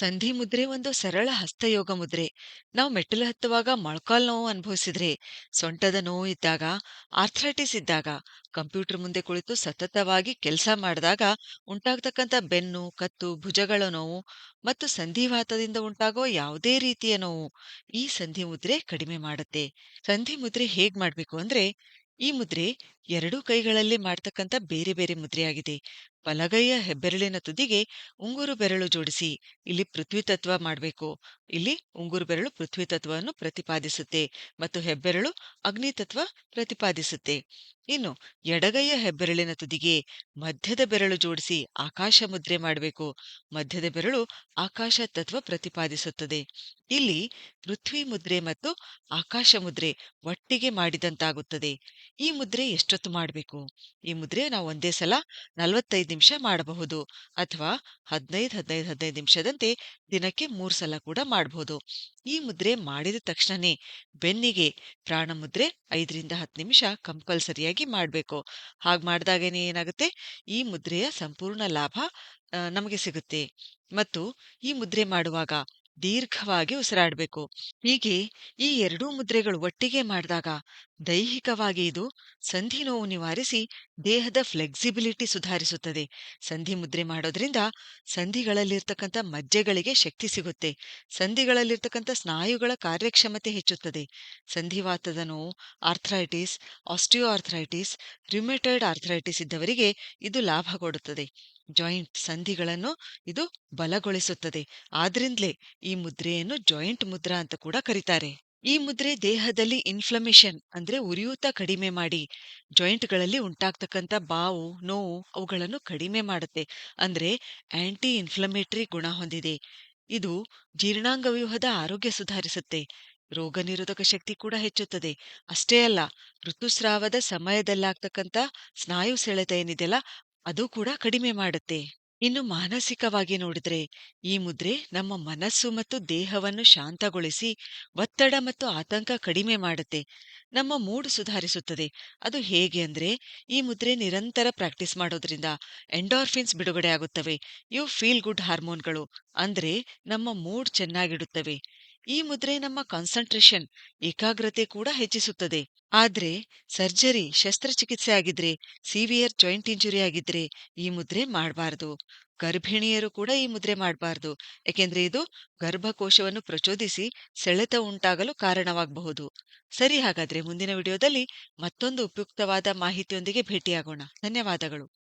ಸಂಧಿ ಮುದ್ರೆ ಒಂದು ಸರಳ ಹಸ್ತಯೋಗ ಮುದ್ರೆ. ನಾವು ಮೆಟ್ಟಿಲು ಹತ್ತುವಾಗ ಮೊಳಕಾಲ್ ನೋವು ಅನುಭವಿಸಿದ್ರೆ, ಸೊಂಟದ ನೋವು ಇದ್ದಾಗ, ಆರ್ಥ್ರೈಟಿಸ್ ಇದ್ದಾಗ, ಕಂಪ್ಯೂಟರ್ ಮುಂದೆ ಕುಳಿತು ಸತತವಾಗಿ ಕೆಲಸ ಮಾಡಿದಾಗ ಉಂಟಾಗ್ತಕ್ಕಂಥ ಬೆನ್ನು, ಕತ್ತು, ಭುಜಗಳ ನೋವು ಮತ್ತು ಸಂಧಿವಾತದಿಂದ ಉಂಟಾಗುವ ಯಾವುದೇ ರೀತಿಯ ನೋವು ಈ ಸಂಧಿ ಮುದ್ರೆ ಕಡಿಮೆ ಮಾಡುತ್ತೆ. ಸಂಧಿ ಮುದ್ರೆ ಹೇಗ್ ಮಾಡ್ಬೇಕು ಅಂದ್ರೆ, ಈ ಮುದ್ರೆ ಎರಡೂ ಕೈಗಳಲ್ಲಿ ಮಾಡ್ತಕ್ಕಂಥ ಬೇರೆ ಬೇರೆ ಮುದ್ರೆಯಾಗಿದೆ. ಬಲಗೈಯ ಹೆಬ್ಬೆರಳಿನ ತುದಿಗೆ ಉಂಗುರು ಬೆರಳು ಜೋಡಿಸಿ ಇಲ್ಲಿ ಪೃಥ್ವಿ ತತ್ವ ಮಾಡಬೇಕು. ಇಲ್ಲಿ ಉಂಗುರು ಬೆರಳು ಪೃಥ್ವಿ ತತ್ವವನ್ನು ಪ್ರತಿಪಾದಿಸುತ್ತೆ ಮತ್ತು ಹೆಬ್ಬೆರಳು ಅಗ್ನಿ ತತ್ವ ಪ್ರತಿಪಾದಿಸುತ್ತೆ. ಇನ್ನು ಎಡಗೈಯ ಹೆಬ್ಬೆರಳಿನ ತುದಿಗೆ ಮಧ್ಯದ ಬೆರಳು ಜೋಡಿಸಿ ಆಕಾಶ ಮುದ್ರೆ ಮಾಡಬೇಕು. ಮಧ್ಯದ ಬೆರಳು ಆಕಾಶ ತತ್ವ ಪ್ರತಿಪಾದಿಸುತ್ತದೆ. ಇಲ್ಲಿ ಪೃಥ್ವಿ ಮುದ್ರೆ ಮತ್ತು ಆಕಾಶ ಮುದ್ರೆ ಒಟ್ಟಿಗೆ ಮಾಡಿದಂತಾಗುತ್ತದೆ. ಈ ಮುದ್ರೆ ಎಷ್ಟೊತ್ತು ಮಾಡಬೇಕು? ಈ ಮುದ್ರೆ ನಾವು ಒಂದೇ ಸಲ 45 ನಿಮಿಷ ಮಾಡಬಹುದು, ಅಥವಾ 15 ನಿಮಿಷದಂತೆ ದಿನಕ್ಕೆ 3 ಸಲ ಕೂಡ ಮಾಡಬಹುದು. ಈ ಮುದ್ರೆ ಮಾಡಿದ ತಕ್ಷಣನೇ ಬೆನ್ನಿಗೆ ಪ್ರಾಣ ಮುದ್ರೆ 5ರಿಂದ 10 ನಿಮಿಷ ಕಂಪಲ್ಸರಿಯಾಗಿ ಮಾಡಬೇಕು. ಹಾಗೆ ಮಾಡಿದಾಗೇನೆ ಏನಾಗುತ್ತೆ, ಈ ಮುದ್ರೆಯ ಸಂಪೂರ್ಣ ಲಾಭ ನಮಗೆ ಸಿಗುತ್ತೆ. ಮತ್ತು ಈ ಮುದ್ರೆ ಮಾಡುವಾಗ ದೀರ್ಘವಾಗಿ ಉಸಿರಾಡಬೇಕು. ಹೀಗೆ ಈ ಎರಡೂ ಮುದ್ರೆಗಳು ಒಟ್ಟಿಗೆ ಮಾಡಿದಾಗ ದೈಹಿಕವಾಗಿ ಇದು ಸಂಧಿ ನೋವು ನಿವಾರಿಸಿ ದೇಹದ ಫ್ಲೆಕ್ಸಿಬಿಲಿಟಿ ಸುಧಾರಿಸುತ್ತದೆ. ಸಂಧಿ ಮುದ್ರೆ ಮಾಡೋದ್ರಿಂದ ಸಂಧಿಗಳಲ್ಲಿರ್ತಕ್ಕಂಥ ಮಜ್ಜೆಗಳಿಗೆ ಶಕ್ತಿ ಸಿಗುತ್ತೆ. ಸಂಧಿಗಳಲ್ಲಿರ್ತಕ್ಕಂಥ ಸ್ನಾಯುಗಳ ಕಾರ್ಯಕ್ಷಮತೆ ಹೆಚ್ಚುತ್ತದೆ. ಸಂಧಿವಾತದ ನೋವು, ಆರ್ಥ್ರೈಟಿಸ್, ಆಸ್ಟಿಯೋ ಆರ್ಥ್ರೈಟಿಸ್, ರಿಮೆಟೈಡ್ ಆರ್ಥ್ರೈಟಿಸ್ ಇದ್ದವರಿಗೆ ಇದು ಲಾಭ ಕೊಡುತ್ತದೆ. ಜಾಯಿಂಟ್ ಸಂಧಿಗಳನ್ನು ಇದು ಬಲಗೊಳಿಸುತ್ತದೆ. ಆದ್ರಿಂದಲೇ ಈ ಮುದ್ರೆಯನ್ನು ಜಾಯಿಂಟ್ ಮುದ್ರಾ ಅಂತ ಕೂಡ ಕರೀತಾರೆ. ಈ ಮುದ್ರೆ ದೇಹದಲ್ಲಿ ಇನ್ಫ್ಲಮೇಷನ್ ಅಂದ್ರೆ ಉರಿಯೂತ ಕಡಿಮೆ ಮಾಡಿ ಜಾಯಿಂಟ್ಗಳಲ್ಲಿ ಉಂಟಾಗ್ತಕ್ಕಂಥ ಬಾವು, ನೋವು ಅವುಗಳನ್ನು ಕಡಿಮೆ ಮಾಡುತ್ತೆ. ಅಂದ್ರೆ ಆಂಟಿ ಇನ್ಫ್ಲಮೇಟರಿ ಗುಣ ಹೊಂದಿದೆ. ಇದು ಜೀರ್ಣಾಂಗ ವ್ಯೂಹದ ಆರೋಗ್ಯ ಸುಧಾರಿಸುತ್ತೆ. ರೋಗ ನಿರೋಧಕ ಶಕ್ತಿ ಕೂಡ ಹೆಚ್ಚುತ್ತದೆ. ಅಷ್ಟೇ ಅಲ್ಲ, ಋತುಸ್ರಾವದ ಸಮಯದಲ್ಲಾಗ್ತಕ್ಕಂಥ ಸ್ನಾಯು ಸೆಳೆತ ಏನಿದೆಯಲ್ಲ, ಅದು ಕೂಡ ಕಡಿಮೆ ಮಾಡುತ್ತೆ. ಇನ್ನು ಮಾನಸಿಕವಾಗಿ ನೋಡಿದ್ರೆ, ಈ ಮುದ್ರೆ ನಮ್ಮ ಮನಸ್ಸು ಮತ್ತು ದೇಹವನ್ನು ಶಾಂತಗೊಳಿಸಿ ಒತ್ತಡ ಮತ್ತು ಆತಂಕ ಕಡಿಮೆ ಮಾಡುತ್ತೆ. ನಮ್ಮ ಮೂಡ್ ಸುಧಾರಿಸುತ್ತದೆ. ಅದು ಹೇಗೆ ಅಂದ್ರೆ, ಈ ಮುದ್ರೆ ನಿರಂತರ ಪ್ರಾಕ್ಟೀಸ್ ಮಾಡೋದ್ರಿಂದ ಎಂಡಾರ್ಫಿನ್ಸ್ ಬಿಡುಗಡೆ ಆಗುತ್ತವೆ. ಇವು ಫೀಲ್ ಗುಡ್ ಹಾರ್ಮೋನ್ಗಳು. ಅಂದ್ರೆ ನಮ್ಮ ಮೂಡ್ ಚೆನ್ನಾಗಿಡುತ್ತವೆ. ಈ ಮುದ್ರೆ ನಮ್ಮ ಕಾನ್ಸಂಟ್ರೇಷನ್, ಏಕಾಗ್ರತೆ ಕೂಡ ಹೆಚ್ಚಿಸುತ್ತದೆ. ಆದ್ರೆ ಶಸ್ತ್ರಚಿಕಿತ್ಸೆ ಆಗಿದ್ರೆ, ಸಿವಿಯರ್ ಜಾಯಿಂಟ್ ಇಂಜುರಿ ಆಗಿದ್ರೆ ಈ ಮುದ್ರೆ ಮಾಡಬಾರದು. ಗರ್ಭಿಣಿಯರು ಕೂಡ ಈ ಮುದ್ರೆ ಮಾಡಬಾರದು. ಯಾಕೆಂದ್ರೆ ಇದು ಗರ್ಭಕೋಶವನ್ನು ಪ್ರಚೋದಿಸಿ ಸೆಳೆತ ಉಂಟಾಗಲು ಕಾರಣವಾಗಬಹುದು. ಸರಿ, ಹಾಗಾದ್ರೆ ಮುಂದಿನ ವಿಡಿಯೋದಲ್ಲಿ ಮತ್ತೊಂದು ಉಪಯುಕ್ತವಾದ ಮಾಹಿತಿಯೊಂದಿಗೆ ಭೇಟಿಯಾಗೋಣ. ಧನ್ಯವಾದಗಳು.